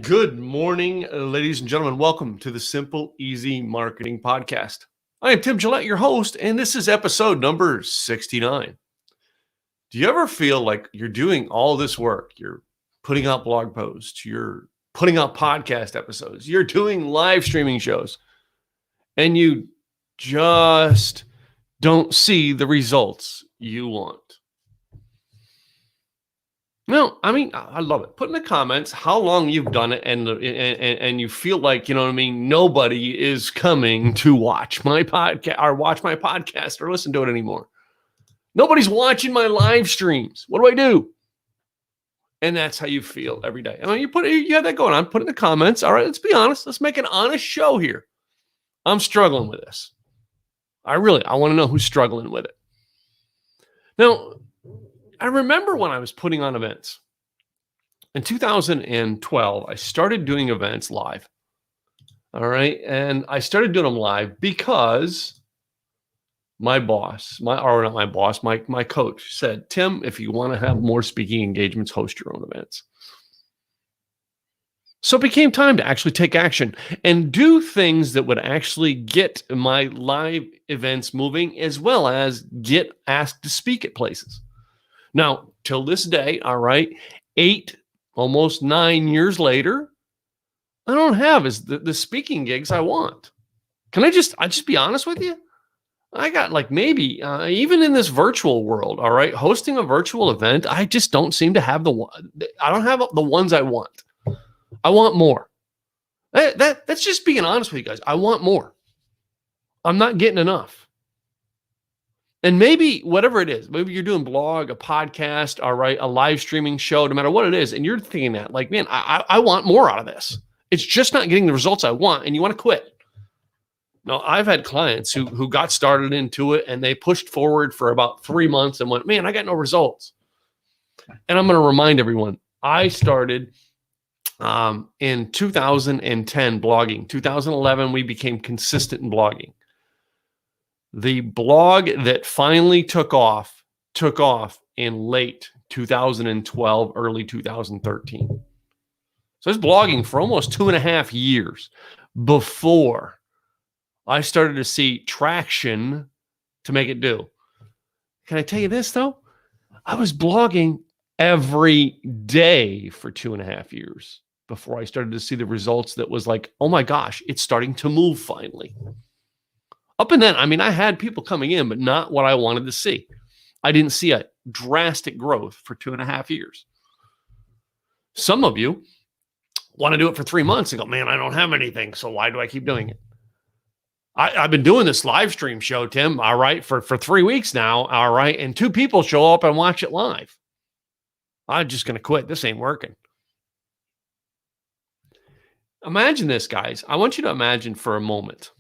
Good morning, ladies and gentlemen. Welcome to the Simple Easy Marketing Podcast. I am Tim Gillette, your host, and this is episode number 69. Do you ever feel like you're doing all this work? You're putting out blog posts, you're putting out podcast episodes, you're doing live streaming shows, and you just don't see the results you want? No, I mean, I love it. Put in the comments how long you've done it and you feel like, nobody is coming to watch my podcast or listen to it anymore. Nobody's watching my live streams. What do I do? And that's how you feel every day. I mean, you have that going on. Put in the comments. All right, let's be honest. Let's make an honest show here. I'm struggling with this. I want to know who's struggling with it. Now, I remember when I was putting on events. In 2012, I started doing events live. All right. And I started doing them live because my coach said, Tim, if you want to have more speaking engagements, host your own events. So it became time to actually take action and do things that would actually get my live events moving, as well as get asked to speak at places. Now, till this day, all right, 8, almost 9 years later, I don't have the speaking gigs I want. Can I just be honest with you? I got maybe even in this virtual world, all right, hosting a virtual event, I just don't seem to have I don't have the ones I want. I want more. That's just being honest with you guys. I want more. I'm not getting enough. And maybe whatever it is, maybe you're doing blog, a podcast, all right, a live streaming show, no matter what it is, and you're thinking that, man, I want more out of this. It's just not getting the results I want, and you want to quit. Now, I've had clients who got started into it, and they pushed forward for about 3 months and went, man, I got no results. And I'm going to remind everyone, I started in 2010 blogging. 2011, we became consistent in blogging. The blog that finally took off in late 2012, early 2013. So I was blogging for almost 2.5 years before I started to see traction to make it do. Can I tell you this, though? I was blogging every day for 2.5 years before I started to see the results that was like, oh my gosh, it's starting to move finally. Up and then, I had people coming in, but not what I wanted to see. I didn't see a drastic growth for 2.5 years. Some of you want to do it for 3 months and go, man, I don't have anything, so why do I keep doing it? I've been doing this live stream show, Tim, all right, for 3 weeks now, all right, and 2 people show up and watch it live. I'm just going to quit. This ain't working. Imagine this, guys. I want you to imagine for a moment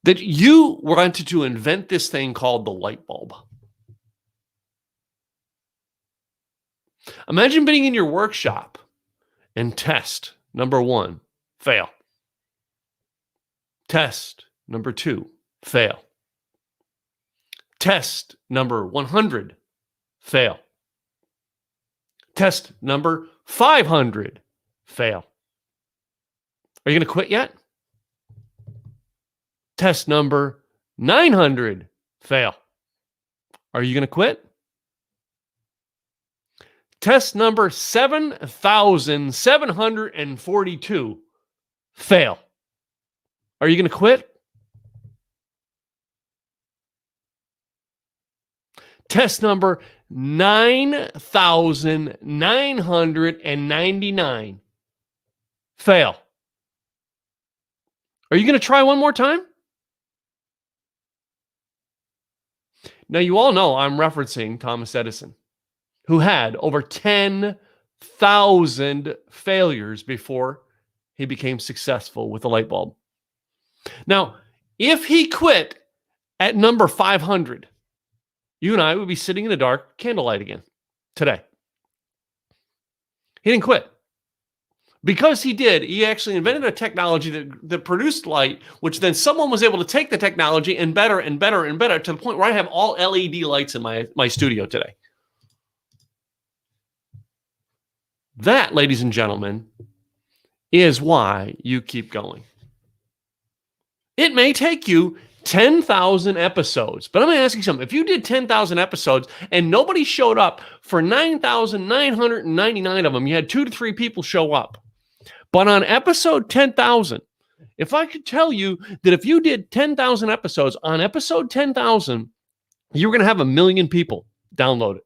that you wanted to invent this thing called the light bulb. Imagine being in your workshop and test number 1, fail. Test number 2, fail. Test number 100, fail. Test number 500, fail. Are you going to quit yet? Test number 900, fail. Are you going to quit? Test number 7,742, fail. Are you going to quit? Test number 9,999, fail. Are you going to try one more time? Now, you all know I'm referencing Thomas Edison, who had over 10,000 failures before he became successful with the light bulb. Now, if he quit at number 500, you and I would be sitting in the dark candlelight again today. He didn't quit. Because he did, he actually invented a technology that produced light, which then someone was able to take the technology and better and better and better to the point where I have all LED lights in my studio today. That, ladies and gentlemen, is why you keep going. It may take you 10,000 episodes, but I'm going to ask you something. If you did 10,000 episodes and nobody showed up for 9,999 of them, you had 2 to 3 people show up. But on episode 10,000, if I could tell you that if you did 10,000 episodes, on episode 10,000, you were going to have 1 million people download it.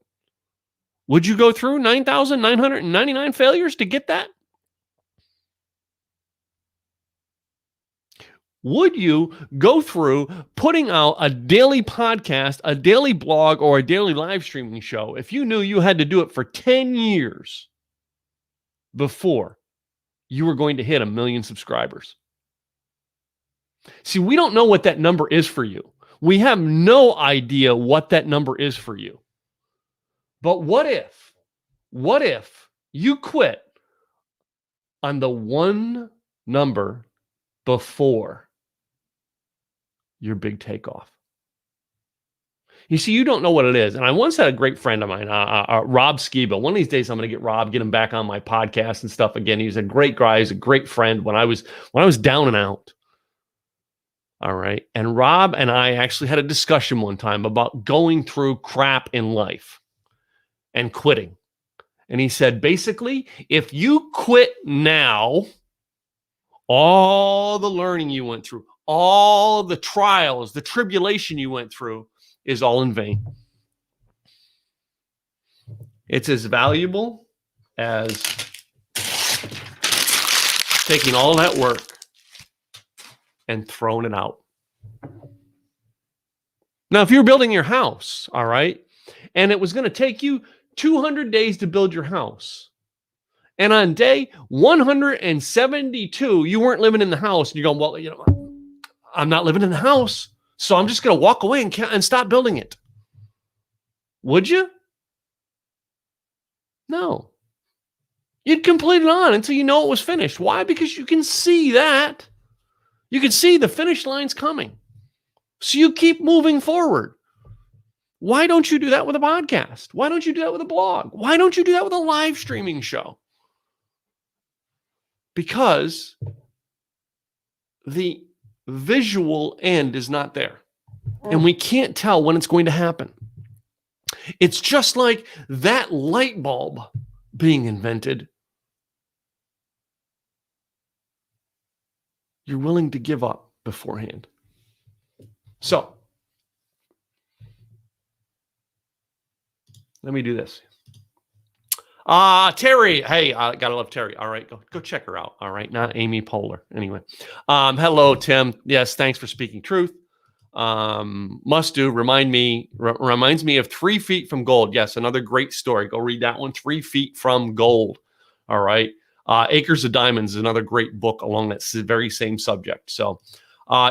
Would you go through 9,999 failures to get that? Would you go through putting out a daily podcast, a daily blog, or a daily live streaming show if you knew you had to do it for 10 years before you were going to hit 1 million subscribers? See, we don't know what that number is for you. We have no idea what that number is for you. But what if you quit on the one number before your big takeoff? You see, you don't know what it is. And I once had a great friend of mine, Rob Skiba. One of these days, I'm going to get him back on my podcast and stuff again. He's a great guy. He's a great friend when I was down and out. All right. And Rob and I actually had a discussion one time about going through crap in life and quitting. And he said, basically, if you quit now, all the learning you went through, all the trials, the tribulation you went through is all in vain. It's as valuable as taking all that work and throwing it out. Now, if you're building your house, all right, and it was going to take you 200 days to build your house, and on day 172, you weren't living in the house, and you're going, well, I'm not living in the house, so I'm just going to walk away and stop building it. Would you? No. You'd complete it on until you know it was finished. Why? Because you can see that. You can see the finish line's coming. So you keep moving forward. Why don't you do that with a podcast? Why don't you do that with a blog? Why don't you do that with a live streaming show? Because the visual end is not there. And we can't tell when it's going to happen. It's just like that light bulb being invented. You're willing to give up beforehand. So, let me do this. Terry. Hey, gotta love Terry. All right, go check her out. All right, not Amy Poehler. Anyway, hello, Tim. Yes, thanks for speaking truth. Must do. Reminds me of 3 Feet from Gold. Yes, another great story. Go read that one. 3 Feet from Gold. All right. Acres of Diamonds is another great book along that very same subject. So,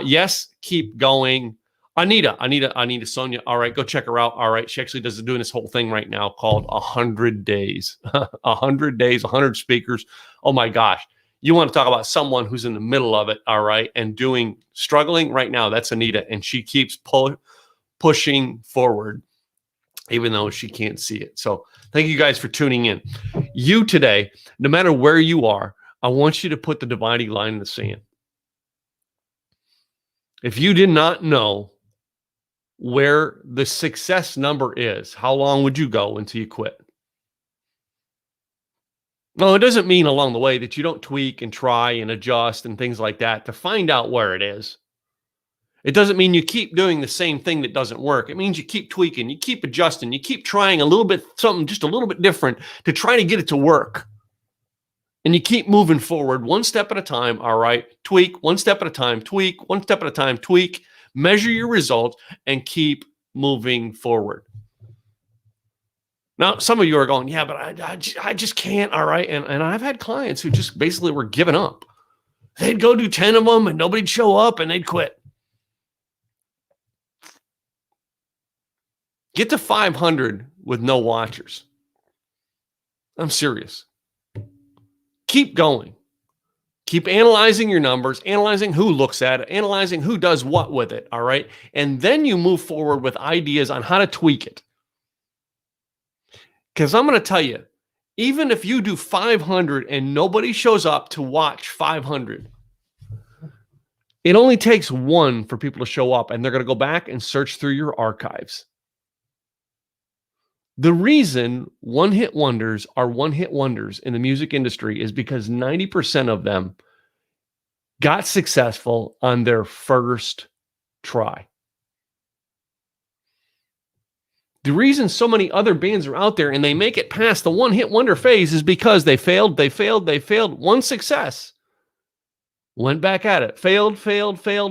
yes, keep going. Anita, Sonia. All right, go check her out. All right, she actually doing this whole thing right now called 100 Days. 100 Days, 100 speakers. Oh my gosh. You want to talk about someone who's in the middle of it, all right, and struggling right now. That's Anita, and she keeps pushing forward, even though she can't see it. So thank you guys for tuning in. You today, no matter where you are, I want you to put the dividing line in the sand. If you did not know where the success number is, how long would you go until you quit? No, it doesn't mean along the way that you don't tweak and try and adjust and things like that to find out where it is. It doesn't mean you keep doing the same thing that doesn't work. It means you keep tweaking, you keep adjusting, you keep trying a little bit, something just a little bit different to try to get it to work. And you keep moving forward one step at a time, all right? Tweak, one step at a time, tweak, one step at a time, tweak, measure your results, and keep moving forward. Now, some of you are going, yeah, but I just can't, all right? And I've had clients who just basically were giving up. They'd go do 10 of them, and nobody'd show up, and they'd quit. Get to 500 with no watchers. I'm serious. Keep going. Keep analyzing your numbers, analyzing who looks at it, analyzing who does what with it, all right? And then you move forward with ideas on how to tweak it. Because I'm going to tell you, Even if you do 500 and nobody shows up to watch 500, it only takes one for people to show up, and they're going to go back and search through your archives. The reason one-hit wonders are one-hit wonders in the music industry is because 90% of them got successful on their first try. The reason so many other bands are out there and they make it past the one-hit wonder phase is because they failed. One success. Went back at it. Failed, success.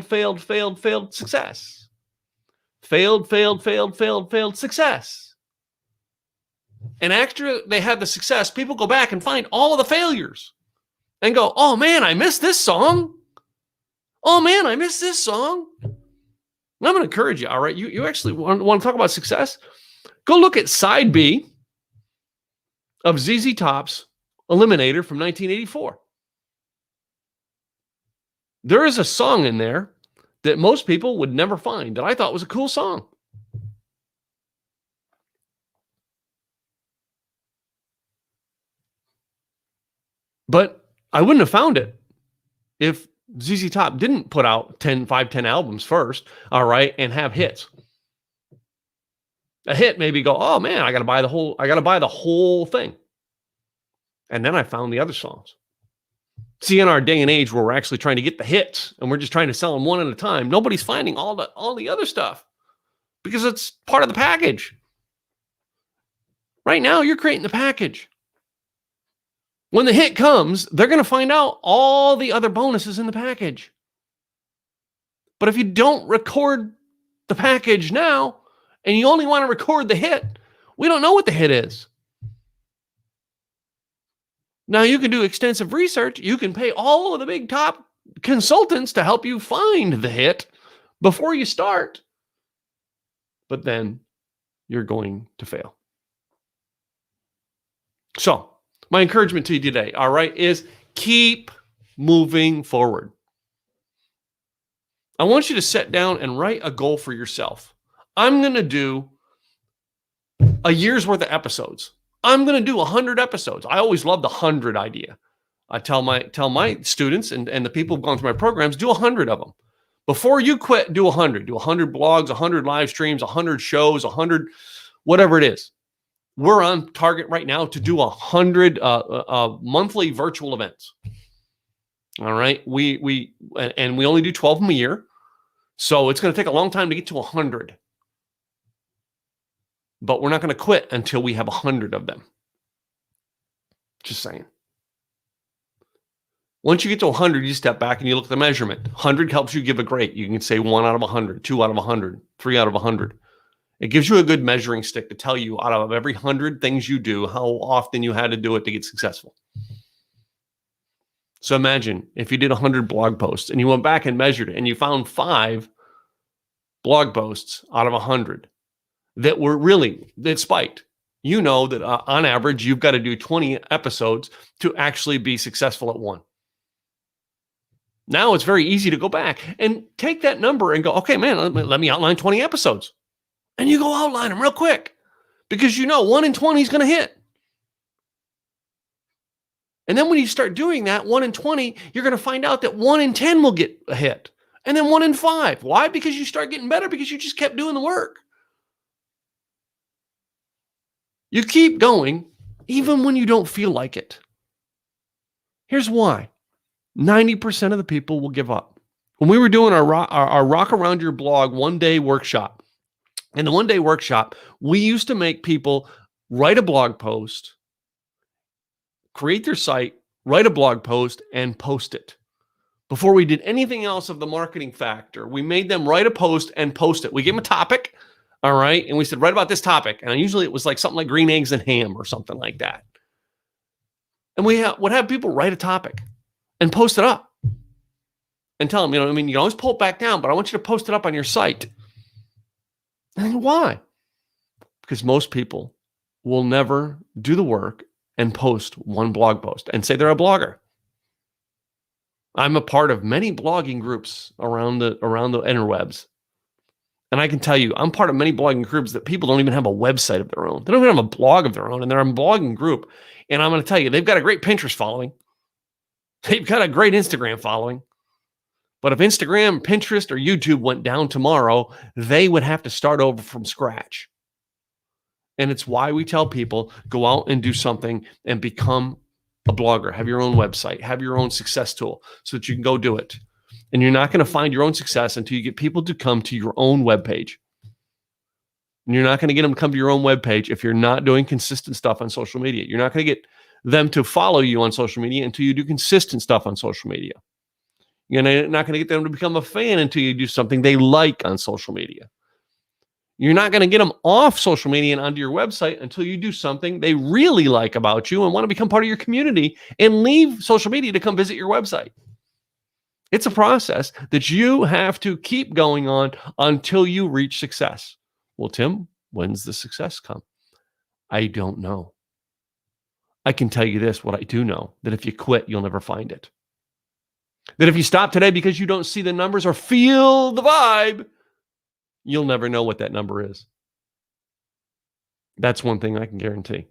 Failed, success. And after they have the success, people go back and find all of the failures and go, oh man, I missed this song. Oh man, I missed this song. And I'm going to encourage you, all right? You actually want to talk about success? Go look at side B of ZZ Top's Eliminator from 1984. There is a song in there that most people would never find that I thought was a cool song. But I wouldn't have found it if ZZ Top didn't put out 10 albums first, all right, and have hits. A hit maybe go, oh man, I got to buy the whole thing. And then I found the other songs. See, in our day and age where we're actually trying to get the hits and we're just trying to sell them one at a time, nobody's finding all the other stuff because it's part of the package. Right now, you're creating the package. When the hit comes, they're going to find out all the other bonuses in the package. But if you don't record the package now, and you only want to record the hit, we don't know what the hit is. Now, you can do extensive research. You can pay all of the big top consultants to help you find the hit before you start. But then you're going to fail. So, my encouragement to you today, all right, is keep moving forward. I want you to sit down and write a goal for yourself. I'm going to do a year's worth of episodes. I'm going to do 100 episodes. I always love the 100 idea. I tell my students and the people who've gone through my programs, do 100 of them. Before you quit, do 100. Do 100 blogs, 100 live streams, 100 shows, 100, whatever it is. We're on target right now to do 100 monthly virtual events. All right. We only do 12 of them a year. So it's going to take a long time to get to 100. But we're not going to quit until we have 100 of them. Just saying. Once you get to 100, you step back and you look at the measurement. 100 helps you give a grade. You can say 1 out of 100, 2 out of 100, 3 out of 100. It gives you a good measuring stick to tell you out of every 100 things you do, how often you had to do it to get successful. So imagine if you did 100 blog posts and you went back and measured it and you found 5 blog posts out of 100 that spiked. You know that on average, you've got to do 20 episodes to actually be successful at one. Now it's very easy to go back and take that number and go, okay, man, let me outline 20 episodes. And you go outline them real quick because you know 1 in 20 is going to hit. And then when you start doing that, 1 in 20, you're going to find out that 1 in 10 will get a hit. And then 1 in 5. Why? Because you start getting better because you just kept doing the work. You keep going even when you don't feel like it. Here's why. 90% of the people will give up. When we were doing our Rock Around Your Blog one-day workshop, in the one-day workshop, we used to make people write a blog post, create their site, write a blog post, and post it. Before we did anything else of the marketing factor, we made them write a post and post it. We gave them a topic, all right? And we said, write about this topic. And usually it was like something like green eggs and ham or something like that. And we would have people write a topic and post it up and tell them, you can always pull it back down, but I want you to post it up on your site. And why? Because most people will never do the work and post one blog post and say they're a blogger. I'm a part of many blogging groups around the interwebs. And I can tell you, I'm part of many blogging groups that people don't even have a website of their own. They don't even have a blog of their own, and they're a blogging group. And I'm going to tell you, they've got a great Pinterest following. They've got a great Instagram following. But if Instagram, Pinterest, or YouTube went down tomorrow, they would have to start over from scratch. And it's why we tell people, go out and do something and become a blogger. Have your own website. Have your own success tool so that you can go do it. And you're not going to find your own success until you get people to come to your own webpage. And you're not going to get them to come to your own webpage if you're not doing consistent stuff on social media. You're not going to get them to follow you on social media until you do consistent stuff on social media. You're not going to get them to become a fan until you do something they like on social media. You're not going to get them off social media and onto your website until you do something they really like about you and want to become part of your community and leave social media to come visit your website. It's a process that you have to keep going on until you reach success. Well, Tim, when's the success come? I don't know. I can tell you this, what I do know, that if you quit, you'll never find it. That if you stop today because you don't see the numbers or feel the vibe, you'll never know what that number is. That's one thing I can guarantee.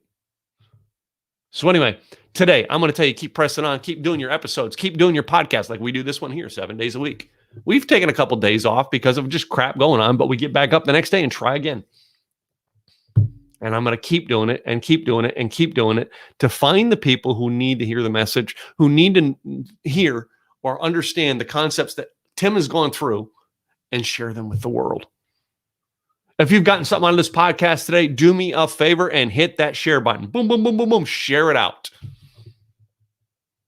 So anyway, today I'm going to tell you, keep pressing on, keep doing your episodes, keep doing your podcast like we do this one here 7 days a week. We've taken a couple days off because of just crap going on, but we get back up the next day and try again. And I'm going to keep doing it and keep doing it and keep doing it to find the people who need to hear the message, who need to hear or understand the concepts that Tim has gone through and share them with the world. If you've gotten something out of this podcast today, do me a favor and hit that share button. Boom, boom, boom, boom, boom. Share it out.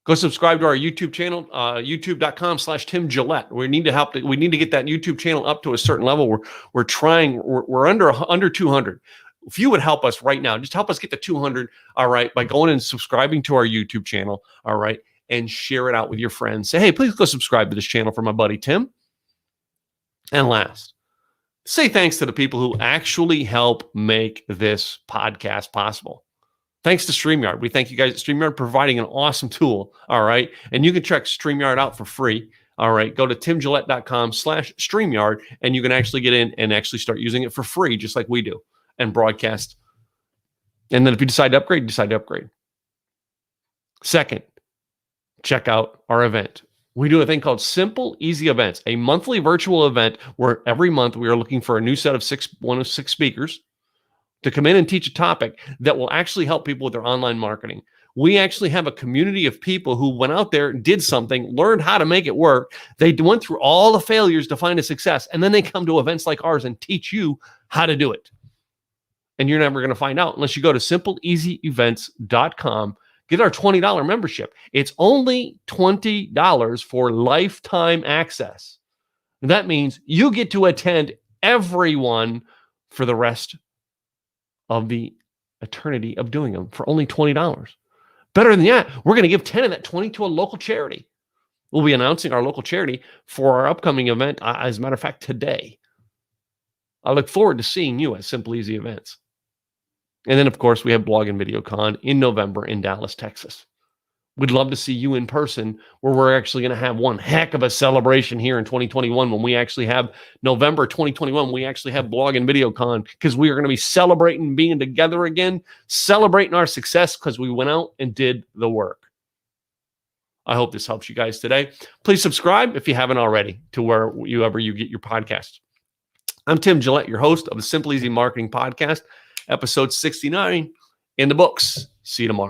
Go subscribe to our YouTube channel, youtube.com/Tim Gillette. We need to get that YouTube channel up to a certain level. We're under 200. If you would help us right now, just help us get to 200, all right, by going and subscribing to our YouTube channel, all right, and share it out with your friends. Say, hey, please go subscribe to this channel for my buddy Tim. And last, say thanks to the people who actually help make this podcast possible. Thanks to StreamYard. We thank you guys at StreamYard providing an awesome tool, all right? And you can check StreamYard out for free, all right? Go to timgillette.com/StreamYard, and you can actually get in and actually start using it for free, just like we do, and broadcast. And then if you decide to upgrade, decide to upgrade. Second, check out our event. We do a thing called Simple Easy Events, a monthly virtual event where every month we are looking for a new set of one of six speakers to come in and teach a topic that will actually help people with their online marketing. We actually have a community of people who went out there, did something, learned how to make it work. They went through all the failures to find a success, and then they come to events like ours and teach you how to do it. And you're never going to find out unless you go to simpleeasyevents.com. Get our $20 membership. It's only $20 for lifetime access. And that means you get to attend everyone for the rest of the eternity of doing them for only $20. Better than that, we're going to give 10 of that 20 to a local charity. We'll be announcing our local charity for our upcoming event, as a matter of fact, today. I look forward to seeing you at Simple Easy Events. And then, of course, we have Blog and Video Con in November in Dallas, Texas. We'd love to see you in person, where we're actually going to have one heck of a celebration here in 2021 when we actually have November 2021. We actually have Blog and Video Con because we are going to be celebrating being together again, celebrating our success because we went out and did the work. I hope this helps you guys today. Please subscribe if you haven't already to wherever you get your podcasts. I'm Tim Gillette, your host of the Simple Easy Marketing Podcast, episode 69 in the books. See you tomorrow.